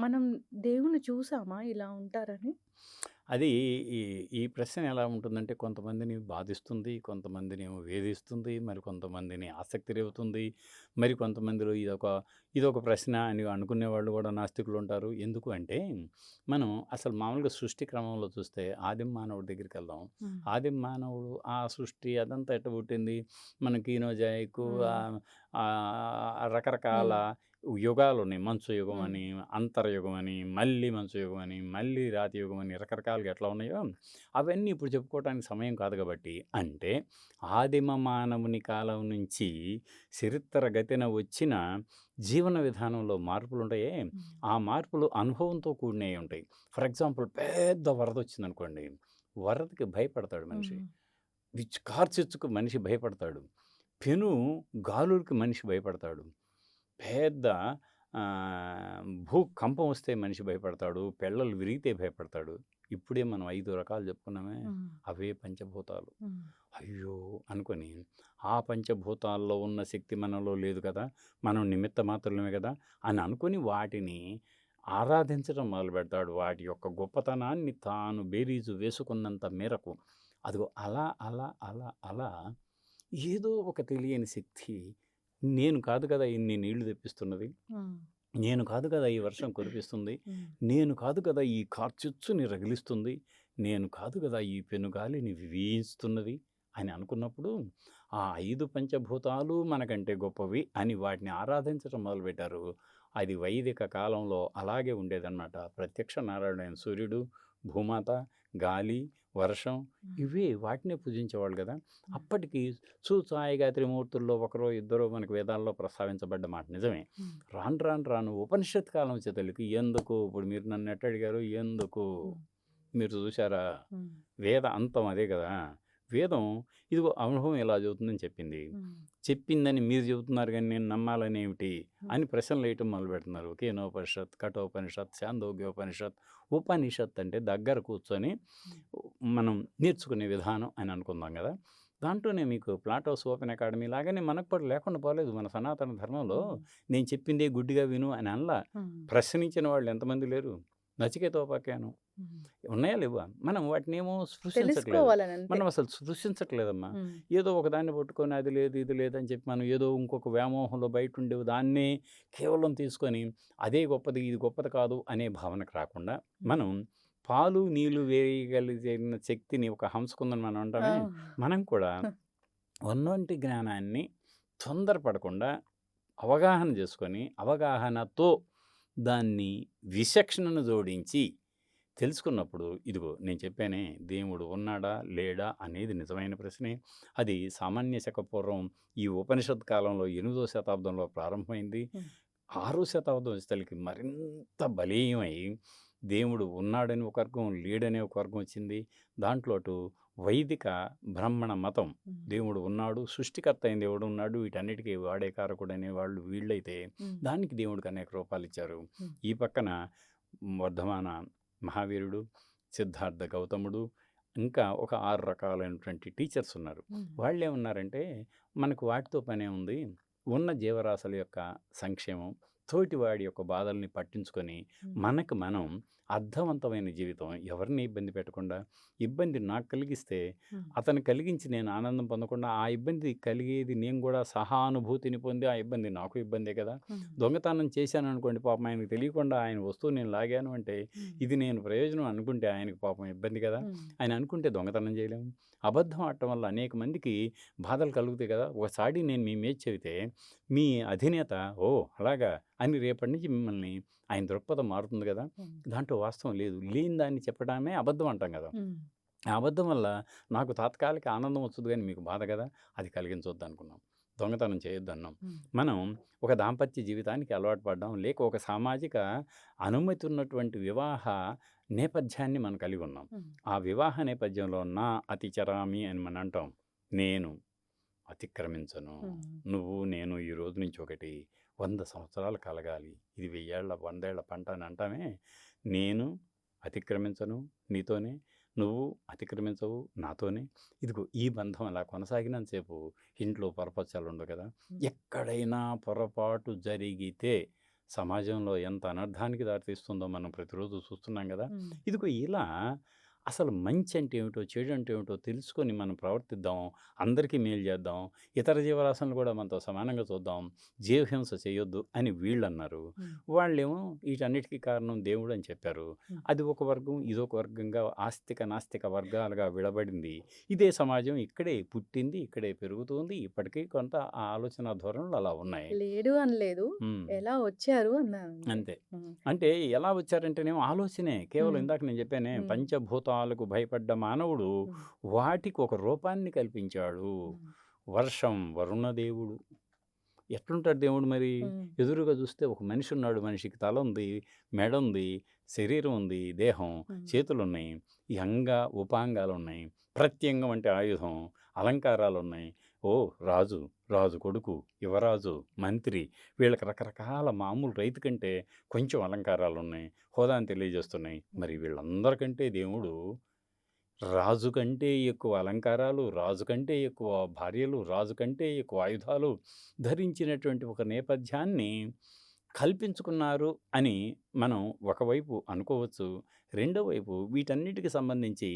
మనం దేవుడిని చూసామా ఇలా ఉంటారని? అది ఈ ఈ ప్రశ్న ఎలా ఉంటుందంటే కొంతమందిని బాధిస్తుంది, కొంతమందినేమో వేధిస్తుంది, మరి కొంతమందిని ఆసక్తి రేపుతుంది. మరి కొంతమందిలో ఇదొక ప్రశ్న అని అనుకునేవాళ్ళు కూడా నాస్తికులుంటారు. ఎందుకు అంటే మనం అసలు మామూలుగా సృష్టి క్రమంలో చూస్తే ఆదిమ మానవుడి దగ్గరికెళ్దాం. హ్మ్. ఆదిమ మానవుడు ఆ సృష్టి అదంతా ఎట్ట పుట్టింది? మన కీనోజాయికు హ్మ్. రకరకాల హ్మ్. యుగాలున్నాయి. మంచు యుగం హ్మ్. అని, అంతరయుగం అని, మళ్ళీ మంచు యుగం అని, మళ్ళీ రాతి యుగం అని రకరకాలుగా ఎట్లా ఉన్నాయో, అవన్నీ ఇప్పుడు చెప్పుకోవటానికి సమయం కాదు కాబట్టి, అంటే ఆదిమ మానవుని కాలం నుంచి చరిత్రగతిన వచ్చిన జీవన విధానంలో మార్పులుంటాయే, హ్మ్. ఆ మార్పులు అనుభవంతో కూడినయి ఉంటాయి. ఫర్ ఎగ్జాంపుల్ పెద్ద వరదొచ్చిందనుకోండి, వరదకి భయపడతాడు మనిషి. హ్మ్. కార్చిచ్చుకు మనిషి భయపడతాడు. పెను గాలులకి మనిషి భయపడతాడు. పెద్ద భూకంపం వస్తే మనిషి భయపడతాడు. పెళ్ళలు విరిగితే భయపడతాడు. ఇప్పుడే మనం 5 రకాలు చెప్పుకున్నామే, హ్మ్. అవే పంచభూతాలు. హ్మ్. అయ్యో! అనుకోని, ఆ పంచభూతాల్లో ఉన్న శక్తి మనలో లేదు కదా! మనం నిమిత్త మాత్రులమే కదా! అని అనుకోని వాటిని ఆరాధించడం మొదలుపెడతాడు. వాటి యొక్క గొప్పతనాన్ని తాను బేరీజు వేసుకున్నంత మేరకు. అదిగో అలా ఏదో ఒక తెలియని శక్తి, నేను కాదు కదా ఇన్ని నీళ్లు తెప్పిస్తున్నది. హ్మ్. నేను కాదు కదా ఈ వర్షం కురిపిస్తుంది. హ్మ్. నేను కాదు కదా ఈ కార్చిచ్చుని రగిలిస్తుంది. నేను కాదు కదా ఈ పెనుగాలిని వీస్తున్నది అని అనుకున్నప్పుడు, ఆ 5 పంచభూతాలు మనకంటే గొప్పవి అని వాటిని ఆరాధించటం మొదలుపెట్టారు. అది వైదిక కాలంలో అలాగే ఉండేదనమాట. ప్రత్యక్ష నారాయణుడైన సూర్యుడు, భూమాత, గాలి, వర్షం హ్మ్. ఇవే వాటినే పూజించేవాళ్ళు గదా! హ్మ్. అప్పటికి సూచాయిగా త్రిమూర్తుల్లో ఒకరో ఇద్దరో మనకు వేదాల్లో ప్రస్తావించబడ్డ మాట నిజమే. హ్మ్. రాను ఉపనిషత్ కాలం వచ్చేతలకి ఎందుకు ఇప్పుడు మీరు నన్ను ఎట్ట అడిగారు? ఎందుకు? హ్మ్. మీరు చూసారా? హ్మ్. వేద అంతం అదే గదా! వేదం ఇదిగో అనుభవం ఇలా చెబుతుందని చెప్పింది. హ్మ్. చెప్పిందని మీరు చెబుతున్నారు గానీ నేను నమ్మాలనేమిటి? హ్మ్. అని ప్రశ్నలేయటం మొదలుపెడుతున్నారు. కేనోపనిషత్, కఠోపనిషత్, ఛాందోగ్యోపనిషత్. ఉపనిషత్ అంటే దగ్గర కూర్చొని హ్మ్. మనం నేర్చుకునే విధానం అని అనుకుందాం గదా! దాంట్లోనే మీకు ప్లాటోస్ ఓపెన్ అకాడమీ లాగానే మనకు కూడా లేకుండా పోలేదు. మన సనాతన ధర్మంలో హ్మ్. నేను చెప్పిందే గుడ్డిగా విను అని అనలా. హ్మ్. ప్రశ్నించిన వాళ్ళు ఎంతమంది లేరు? నచికేతోపాఖ్యానం. హ్మ్. ఉన్నాయా లేవా? మనం వాటినేమో స్పృశించట్లేదు. తెలుసుకోవాలని అంతే. మనం అసలు స్పృశించట్లేదమ్మా. హ్మ్. ఏదో ఒక దాన్ని పట్టుకొని అది లేదు, ఇది లేదని చెప్పి మనం ఏదో ఇంకొక వ్యామోహంలో బయటుండే దాన్నే కేవలం తీసుకొని అదే గొప్పది, ఇది గొప్పది కాదు అనే భావనకు రాకుండా, హ్మ్. మనం పాలు, నీళ్లు వేయగలిగిన శక్తిని ఒక హంసకుందని మనం ఆ! అంటామే, మనం కూడా ఉన్నోంటి జ్ఞానాన్ని తొందరపడకుండా అవగాహన చేసుకొని, అవగాహనతో దాన్ని విచక్షణను జోడించి తెలుసుకున్నప్పుడు, ఇదిగో నేను చెప్పానే దేవుడు ఉన్నాడా? లేడా? అనేది నిజమైన ప్రశ్నే. అది సామాన్య శక పూర్వం ఈ ఉపనిషత్ కాలంలో 8వ శతాబ్దంలో ప్రారంభమైంది. హ్మ్. 6వ శతాబ్దం వచ్చేసరికి మరింత బలీయమై దేవుడు ఉన్నాడని ఒక వర్గం, లేడని ఒక వర్గం వచ్చింది. దాంట్లో అటు వైదిక బ్రాహ్మణ మతం హ్మ్. దేవుడు ఉన్నాడు, సృష్టికర్త అయిన దేవుడు ఉన్నాడు, వీటన్నిటికీ వాడే కారకుడనే వాళ్ళు వీళ్ళైతే హ్మ్. దానికి దేవుడికి అనేక రూపాలిచ్చారు. హ్మ్. ఈ పక్కన వర్ధమాన మహావీరుడు, సిద్ధార్థ గౌతముడు, ఇంకా ఒక 6 రకాలైనటువంటి టీచర్స్ ఉన్నారు. హ్మ్. వాళ్ళేమన్నారంటే, మనకు వాటితో పనేముంది, ఉన్న జీవరాశుల యొక్క సంక్షేమం, తోటివాడి యొక్క బాధల్ని పట్టించుకొని, హ్మ్. మనకు మనం అర్థవంతమైన జీవితం, ఎవరిని ఇబ్బంది పెట్టకుండా, ఇబ్బంది నాకు కలిగిస్తే, హ్మ్. అతను కలిగించి నేను ఆనందం పొందకుండా, ఆ ఇబ్బంది కలిగేది నేను గూడా సహానుభూతిని పొంది, ఆ ఇబ్బంది నాకు ఇబ్బందే కదా! హ్మ్. దొంగతనం చేశాననుకోండి, పాపం ఆయనకు తెలియకుండా ఆయన వస్తువు నేను లాగాను అంటే, హ్మ్. ఇది నేను ప్రయోజనం అనుకుంటే ఆయనకి పాపం ఇబ్బంది కదా! హ్మ్. ఆయన అనుకుంటే దొంగతనం చేయలేము. అబద్ధం ఆడటం వల్ల అనేక మందికి బాధలు కలుగుతాయి కదా! ఒకసారి నేను మీ మీద చెబితే, మీ అధినేత ఓహ్! అలాగా అని రేపటి నుంచి మిమ్మల్ని ఆయన దృక్పథం మారుతుంది కదా! హ్మ్. దాంట్లో వాస్తవం లేదు. లేని దాన్ని చెప్పడమే అబద్ధం అంటాం కదా! హ్మ్. ఆ అబద్ధం వల్ల నాకు తాత్కాలిక ఆనందం వస్తది గానీ మీకు బాధ గదా! అది కలిగించొద్దనుకున్నాం. దొంగతనం చేయొద్దన్నాం. హ్మ్. మనం ఒక దాంపత్య జీవితానికి అలవాటు పడ్డాం. లేక ఒక సామాజిక అనుమతి ఉన్నటువంటి వివాహ నేపథ్యాన్ని మనం కలిగున్నాం. హ్మ్. ఆ వివాహ నేపథ్యంలో నా అతిచరామి అని మనం అంటాం. నేను అతిక్రమించను. హ్మ్. నువ్వు, నేను ఈ రోజు నుంచి ఒకటి 100 సంవత్సరాలు కలగాలి. ఇది 1000 ఏళ్ల పంట అని అంటామే. నేను అతిక్రమించను నీతోనే. నువ్వు అతిక్రమించవు నాతోనే. ఇదిగో ఈ బంధం అలా కొనసాగినంత సేపు ఇంట్లో పొరపచ్చాలుండవు కదా! హ్మ్. ఎక్కడైనా పొరపాటు జరిగితే సమాజంలో ఎంత అనర్థానికి దారితీస్తుందో మనం ప్రతిరోజు చూస్తున్నాం కదా. హ్మ్. ఇదిగో ఇలా అసలు మంచి అంటే ఏమిటో, చెడు అంటే ఏమిటో తెలుసుకొని మనం ప్రవర్తిద్దాం. అందరికీ మేలు చేద్దాం. ఇతర జీవరాశులను కూడా మనతో సమానంగా చూద్దాం. జీవహింస చేయొద్దు అని వీళ్ళన్నారు. హ్మ్. వాళ్ళేమో వీటన్నిటికీ కారణం దేవుడు అని చెప్పారు. హ్మ్. అది ఒక వర్గం, ఇదొక వర్గంగా ఆస్తిక, నాస్తిక వర్గాలుగా విడబడింది. ఇదే సమాజం ఇక్కడే పుట్టింది, ఇక్కడే పెరుగుతుంది. ఇప్పటికీ కొంత ఆ ఆలోచన ధోరణులు అలా ఉన్నాయి. లేడు అనలేదు. హ్మ్. ఎలా వచ్చారు అన్నానంతే. అంతే. హ్మ్. అంటే ఎలా వచ్చారంటేనేమో ఆలోచనే. కేవలం హ్మ్. ఇందాక నేను చెప్పానే, హ్మ్. పంచభూతాలకు భయపడ్డ మానవుడు హ్మ్. వాటికి ఒక రూపాన్ని కల్పించాడు. హ్మ్. వర్షం, వరుణదేవుడు. ఎట్లుంటాడు దేవుడు మరి? హ్మ్. ఎదురుగా చూస్తే ఒక మనిషి ఉన్నాడు. మనిషికి తల ఉంది, మెడ ఉంది, శరీరం ఉంది, దేహం, హ్మ్. చేతులున్నాయి. ఈ అంగ, ఉపాంగాలున్నాయి. ప్రత్యంగం అంటే ఆయుధం, అలంకారాలున్నాయి. రాజు, రాజు కొడుకు, యువరాజు, మంత్రి వీళ్ళకి రకరకాల మామూలు రైతు కంటే కొంచెం అలంకారాలున్నాయి. హోదాని తెలియజేస్తున్నాయి. మరి వీళ్ళందరికంటే దేవుడు రాజు కంటే ఎక్కువ అలంకారాలు, రాజు కంటే ఎక్కువ భార్యలు, రాజు కంటే ఎక్కువ ఆయుధాలు ధరించినటువంటి ఒక నేపథ్యాన్ని కల్పించుకున్నారు అని మనం ఒకవైపు అనుకోవచ్చు. రెండో వైపు వీటన్నిటికి సంబంధించి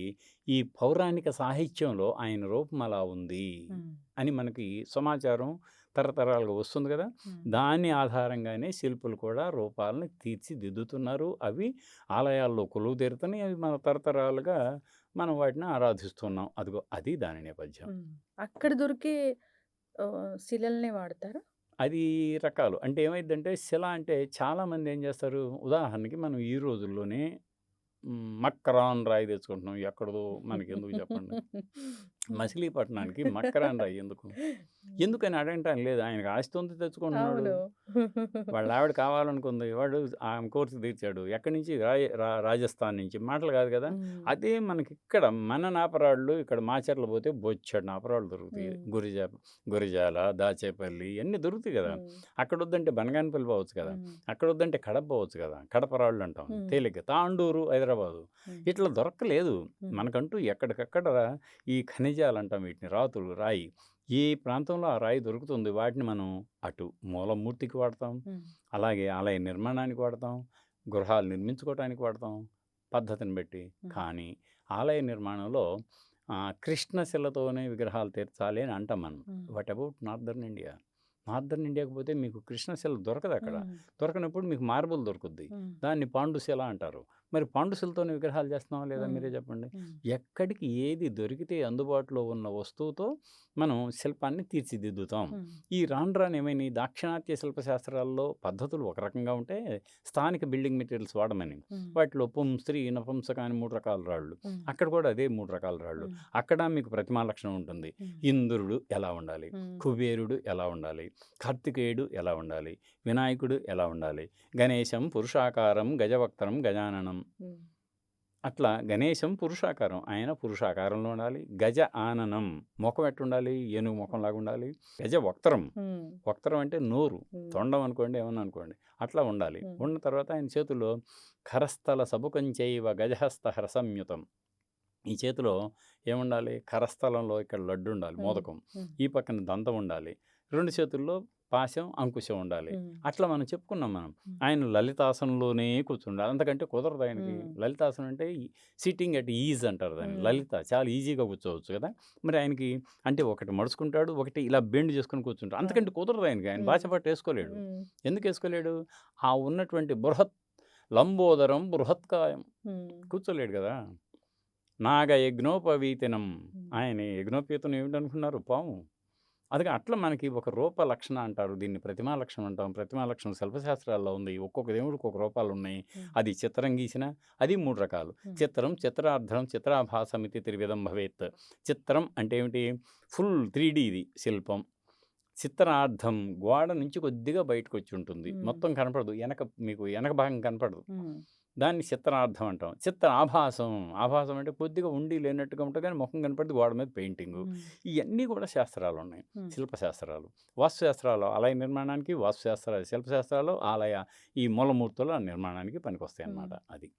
ఈ పౌరాణిక సాహిత్యంలో ఆయన రూపం అలా ఉంది హ్మ్. అని మనకి సమాచారం తరతరాలుగా వస్తుంది కదా. హ్మ్. దాని ఆధారంగానే శిల్పులు కూడా రూపాలని తీర్చిదిద్దుతున్నారు. అవి ఆలయాల్లో కొలువుదీరుతున్నాయి. అవి మన తరతరాలుగా మనం వాటిని ఆరాధిస్తున్నాం. అదిగో అది దాని నేపథ్యం. హ్మ్. అక్కడ దొరికే శిలల్నే వాడతారా? అది రకాలు. అంటే ఏమైద్దంటే శిల అంటే చాలామంది ఏం చేస్తారు, ఉదాహరణకి మనం ఈ రోజుల్లోనే మక్రాన్ రాయి తెచ్చుకుంటున్నాం. ఎక్కడిదో మనకెందుకు చెప్పండి. హ్మ్. మచిలీపట్నానికి మక్రాన్ రాయి ఎందుకు? ఎందుకని అడగటానికి లేదు. ఆయనకి ఆస్తి ఉంది తెచ్చుకుంటున్నాడు. అవును. వాళ్ళ ఆవిడ కావాలనుకుంది. వాడు ఆమె కోరిక తీర్చాడు. ఎక్కడి నుంచి? రాజస్థాన్ నుంచి. మాటలు కాదు కదా. హ్మ్. అదే మనకిక్కడ మన నాపరాళ్ళు ఇక్కడ మాచర్ల పోతే బొచ్చెడు నాపరాళ్ళు దొరుకుతాయి. హ్మ్. గురిజాల, దాచేపల్లి ఇయన్నీ దొరుకుతాయి కదా. హ్మ్. అక్కడొద్దంటే బనగానపల్లి పోవచ్చు కదా. హ్మ్. అక్కడొద్దంటే కడప పోవచ్చు కదా. కడప రాళ్ళు అంటాం హ్మ్. తేలిగ్గా. తాండూరు, హైదరాబాదు హ్మ్. ఇట్లా దొరకలేదు. హ్మ్. మనకంటూ ఎక్కడికక్కడ ఈ ఖనిజాలంటాం వీటిని. రాతులు, రాయి. ఏ ప్రాంతంలో ఆ రాయి దొరుకుతుంది వాటిని మనం అటు మూలమూర్తికి వాడతాం. హ్మ్. అలాగే ఆలయ నిర్మాణానికి వాడతాం. గృహాలు నిర్మించుకోవటానికి వాడతాం పద్ధతిని బట్టి. హ్మ్. కానీ ఆలయ నిర్మాణంలో కృష్ణశిలతోనే విగ్రహాలు తీర్చాలి అని అంటాం మనం. హ్మ్. What about northern India? Northern ఇండియాకి పోతే మీకు కృష్ణశిల దొరకదక్కడ. హ్మ్. దొరకనప్పుడు మీకు మార్బుల్ దొరుకుద్ది. హ్మ్. దాన్ని పాండుశిల అంటారు. మరి పాండుశిలతోనే విగ్రహాలు చేస్తున్నామా లేదా హ్మ్. మీరే చెప్పండి? హ్మ్. ఎక్కడికి ఏది దొరికితే అందుబాటులో ఉన్న వస్తువుతో మనం శిల్పాన్ని తీర్చిదిద్దుతాం. హ్మ్. ఈ రాను రాను ఏమైనాయి దాక్షిణాత్య శిల్పశాస్త్రాల్లో పద్ధతులు ఒక రకంగా ఉంటే స్థానిక బిల్డింగ్ మెటీరియల్స్ వాడమని. హ్మ్. వాటిలో పుంస్త్రీ, నపుంసక అని 3 రకాల రాళ్ళు. హ్మ్. అక్కడ కూడా అదే 3 రకాల రాళ్ళు. హ్మ్. అక్కడ మీకు ప్రతిమా లక్షణం ఉంటుంది. హ్మ్. ఇంద్రుడు ఎలా ఉండాలి? హ్మ్. కుబేరుడు ఎలా ఉండాలి? కార్తికేయుడు ఎలా ఉండాలి? వినాయకుడు ఎలా ఉండాలి? గణేశం పురుషాకారం గజవక్త్రం గజాననం. హ్మ్. అట్లా గణేశం పురుషాకారం. ఆయన పురుషాకారంలో ఉండాలి. గజ ఆననం ముఖం ఎట్టుండాలి? ఏనుగు ముఖంలాగా ఉండాలి. గజ వక్త్రం. హ్మ్. వక్త్రం అంటే నోరు. హ్మ్. తొండం అనుకోండి, ఏమన్నా అనుకోండి. అట్లా ఉండాలి. హ్మ్. ఉన్న తర్వాత ఆయన చేతుల్లో కరస్థల సబుకంచైవ గజహస్త హరసంయుతం. ఈ చేతిలో ఏముండాలి? కరస్థలంలో ఇక్కడ లడ్డు ఉండాలి, హ్మ్. మోదకం. హ్మ్. ఈ పక్కన దంతం ఉండాలి. 2 చేతుల్లో పాశం, అంకుశం ఉండాలి. హ్మ్. అట్లా మనం చెప్పుకున్నాం మనం. హ్మ్. ఆయన లలితాసనంలోనే కూర్చుండాలి. అంతకంటే కుదరదు ఆయనకి. హ్మ్. లలితాసనం అంటే సిట్టింగ్ అట్ ఈజ్ అంటారు దాన్ని. హ్మ్. లలిత చాలా ఈజీగా కూర్చోవచ్చు కదా. మరి ఆయనకి అంటే ఒకటి మడుచుకుంటాడు, ఒకటి ఇలా బెండ్ చేసుకొని కూర్చుంటాడు. ఆ! అంతకంటే కుదరదు ఆయనకి. ఆయన హ్మ్. బాచపట్టు వేసుకోలేడు. హ్మ్. ఎందుకు వేసుకోలేడు? ఆ ఉన్నటువంటి లంబోదరం బృహత్కాయం హ్మ్. కూర్చోలేడు కదా. నాగ యజ్ఞోపవీతినం. హ్మ్. ఆయన యజ్ఞోపవీతం ఏమిటనుకున్నారు? పాము. అందుకే అట్లా మనకి ఒక రూప లక్షణ అంటారు. దీన్ని ప్రతిమా లక్షణం అంటాం. ప్రతిమా లక్షణం శిల్పశాస్త్రాల్లో ఉంది. ఒక్కొక్క దేవుడికి ఒక రూపాలున్నాయి. హ్మ్. అది చిత్రం గీసిన అది 3 రకాలు. హ్మ్. చిత్రం, చిత్రార్థం, చిత్రాభాసమితి త్రివిధం భవేత్. చిత్రం అంటే ఏమిటి? ఫుల్ 3D ఇది శిల్పం. చిత్రార్థం గోడ నుంచి కొద్దిగా బయటకొచ్చి ఉంటుంది. హ్మ్. మొత్తం కనపడదు. మీకు వెనక భాగం కనపడదు. హ్మ్. దాన్ని చిత్రార్థం అంటాం. చిత్ర ఆభాసం. ఆభాసం అంటే కొద్దిగా ఉండి లేనట్టుగా ఉంటుంది కానీ ముఖం కనపడితే గోడ మీద పెయింటింగు. హ్మ్. ఇయన్నీ కూడా శాస్త్రాలున్నాయి. హ్మ్. శిల్పశాస్త్రాలు. వాస్తుశాస్త్రాలు ఆలయ నిర్మాణానికి, వాస్తుశాస్త్రాలు శిల్పశాస్త్రాలు ఆలయ ఈ మూలమూర్తుల నిర్మాణానికి హ్మ్. పనికొస్తాయన్నమాట. అది.